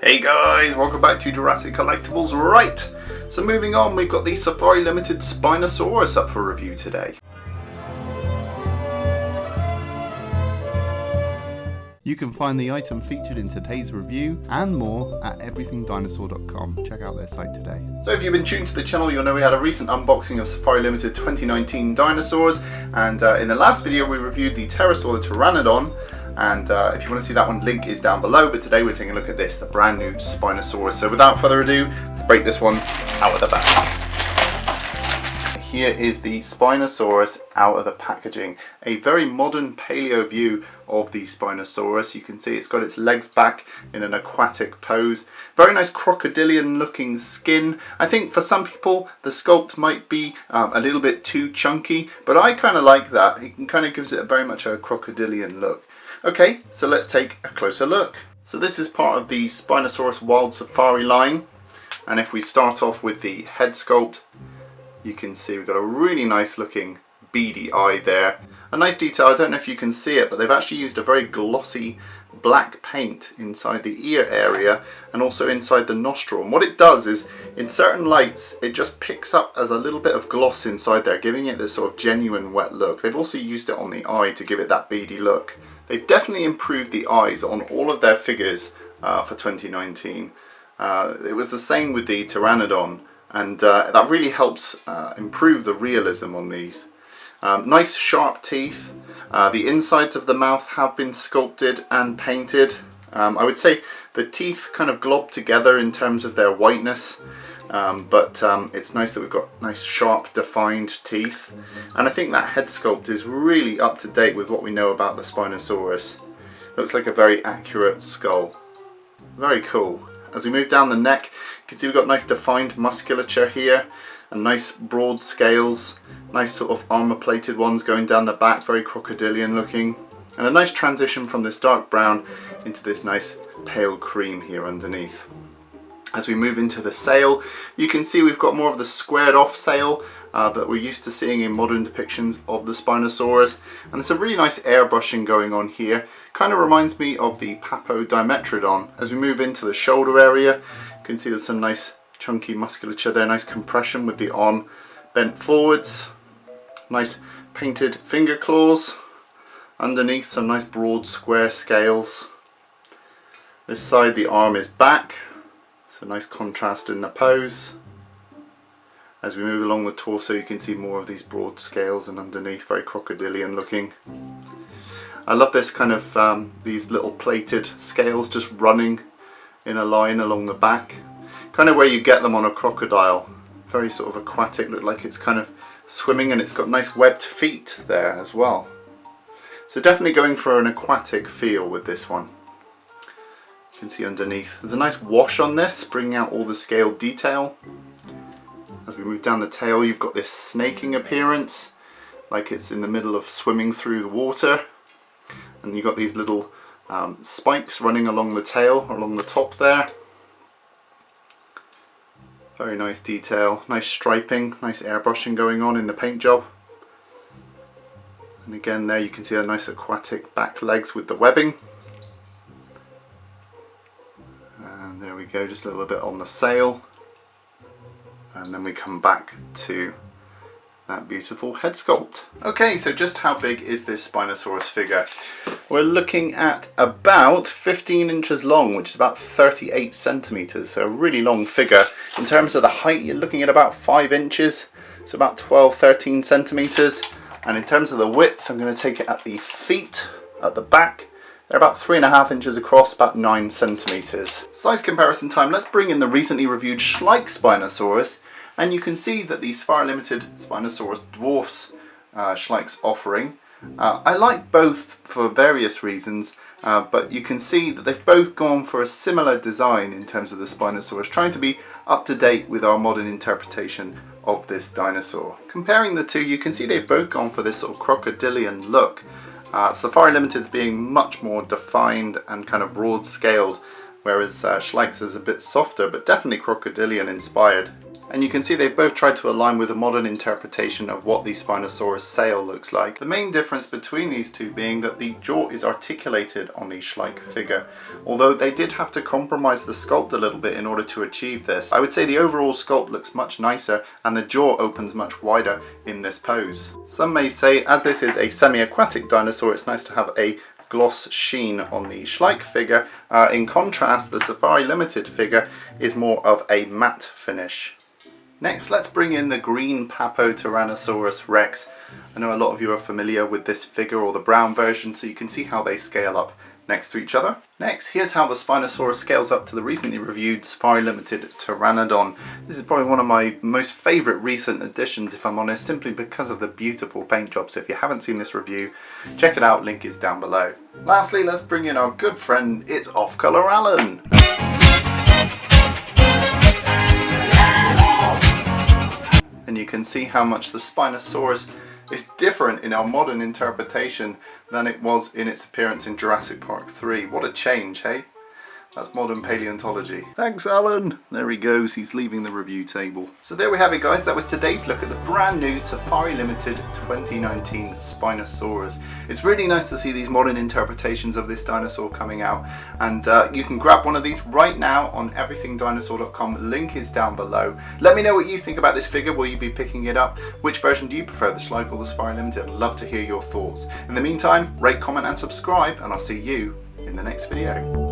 Hey guys, welcome back to Jurassic Collectibles. Right, so moving on, we've got the Safari Ltd Spinosaurus up for review today. You can find the item featured in today's review and more at everythingdinosaur.com. Check out their site today. So if you've been tuned to the channel, you'll know we had a recent unboxing of Safari Ltd 2019 dinosaurs, and in the last video we reviewed the pterosaur, the pteranodon. And if you want to see that one, link is down below. But today we're taking a look at this, the brand new Spinosaurus. So without further ado, let's break this one out of the bag. Here is the Spinosaurus out of the packaging. A very modern paleo view of the Spinosaurus. You can see it's got its legs back in an aquatic pose. Very nice crocodilian looking skin. I think for some people the sculpt might be a little bit too chunky, but I kind of like that. It kind of gives it very much a crocodilian look. Okay, so let's take a closer look. So this is part of the Spinosaurus Wild Safari line, and if we start off with the head sculpt, you can see we've got a really nice looking beady eye there. A nice detail, I don't know if you can see it, but they've actually used a very glossy black paint inside the ear area and also inside the nostril. And what it does is, in certain lights, it just picks up as a little bit of gloss inside there, giving it this sort of genuine wet look. They've also used it on the eye to give it that beady look. They've definitely improved the eyes on all of their figures for 2019. It was the same with the Pteranodon, and that really helps improve the realism on these. Nice sharp teeth. The insides of the mouth have been sculpted and painted. I would say the teeth kind of glob together in terms of their whiteness. But it's nice that we've got nice sharp defined teeth, and I think that head sculpt is really up to date with what we know about the Spinosaurus. Looks like a very accurate skull. Very cool. As we move down the neck, you can see we've got nice defined musculature here and nice broad scales, nice sort of armor plated ones going down the back, very crocodilian looking, and a nice transition from this dark brown into this nice pale cream here underneath. As we move into the sail, you can see we've got more of the squared off sail that we're used to seeing in modern depictions of the Spinosaurus, and there's a really nice airbrushing going on here. Kind of reminds me of the Papodimetrodon. As we move into the shoulder area, you can see there's some nice chunky musculature there, nice compression with the arm bent forwards, nice painted finger claws, underneath some nice broad square scales. This side the arm is back. So nice contrast in the pose. As we move along the torso, you can see more of these broad scales, and underneath very crocodilian looking. I love this kind of these little plated scales just running in a line along the back, kind of where you get them on a crocodile. Very sort of aquatic, look like it's kind of swimming, and it's got nice webbed feet there as well. So definitely going for an aquatic feel with this one. You can see underneath there's a nice wash on this, bringing out all the scale detail. As we move down the tail, you've got this snaking appearance, like it's in the middle of swimming through the water, and you've got these little spikes running along the tail, along the top there. Very nice detail, nice striping, nice airbrushing going on in the paint job. And again there you can see a nice aquatic back legs with the webbing. And there we go, just a little bit on the sail, and then we come back to that beautiful head sculpt. Okay, so just how big is this Spinosaurus figure? We're looking at about 15 inches long, which is about 38 centimeters, so a really long figure. In terms of the height, you're looking at about 5 inches, so about 12-13 centimeters. And in terms of the width, I'm going to take it at the feet, at the back. They're about 3.5 inches across, about 9 centimeters. Size comparison time, let's bring in the recently reviewed Schleich Spinosaurus, and you can see that the Safari Ltd Spinosaurus dwarfs Schleich's offering. I like both for various reasons, but you can see that they've both gone for a similar design in terms of the Spinosaurus, trying to be up to date with our modern interpretation of this dinosaur. Comparing the two, you can see they've both gone for this sort of crocodilian look. Safari Ltd being much more defined and kind of broad scaled, whereas Schleich's is a bit softer, but definitely crocodilian inspired. And you can see they've both tried to align with a modern interpretation of what the Spinosaurus sail looks like. The main difference between these two being that the jaw is articulated on the Schleich figure, although they did have to compromise the sculpt a little bit in order to achieve this. I would say the overall sculpt looks much nicer and the jaw opens much wider in this pose. Some may say, as this is a semi-aquatic dinosaur, it's nice to have a gloss sheen on the Schleich figure. In contrast, the Safari Ltd figure is more of a matte finish. Next, let's bring in the green Papo-Tyrannosaurus Rex. I know a lot of you are familiar with this figure or the brown version, so you can see how they scale up next to each other. Next, here's how the Spinosaurus scales up to the recently reviewed Safari Ltd Pteranodon. This is probably one of my most favourite recent additions, if I'm honest, simply because of the beautiful paint job. So if you haven't seen this review, check it out, link is down below. Lastly, let's bring in our good friend, it's Off-Color Alan. And you can see how much the Spinosaurus is different in our modern interpretation than it was in its appearance in Jurassic Park 3. What a change, hey? That's modern paleontology. Thanks, Alan. There he goes, he's leaving the review table. So there we have it, guys. That was today's look at the brand new Safari Ltd 2019 Spinosaurus. It's really nice to see these modern interpretations of this dinosaur coming out, and you can grab one of these right now on everythingdinosaur.com. Link is down below. Let me know what you think about this figure. Will you be picking it up? Which version do you prefer, the Schleich or the Safari Ltd? I'd love to hear your thoughts. In the meantime, rate, comment and subscribe, and I'll see you in the next video.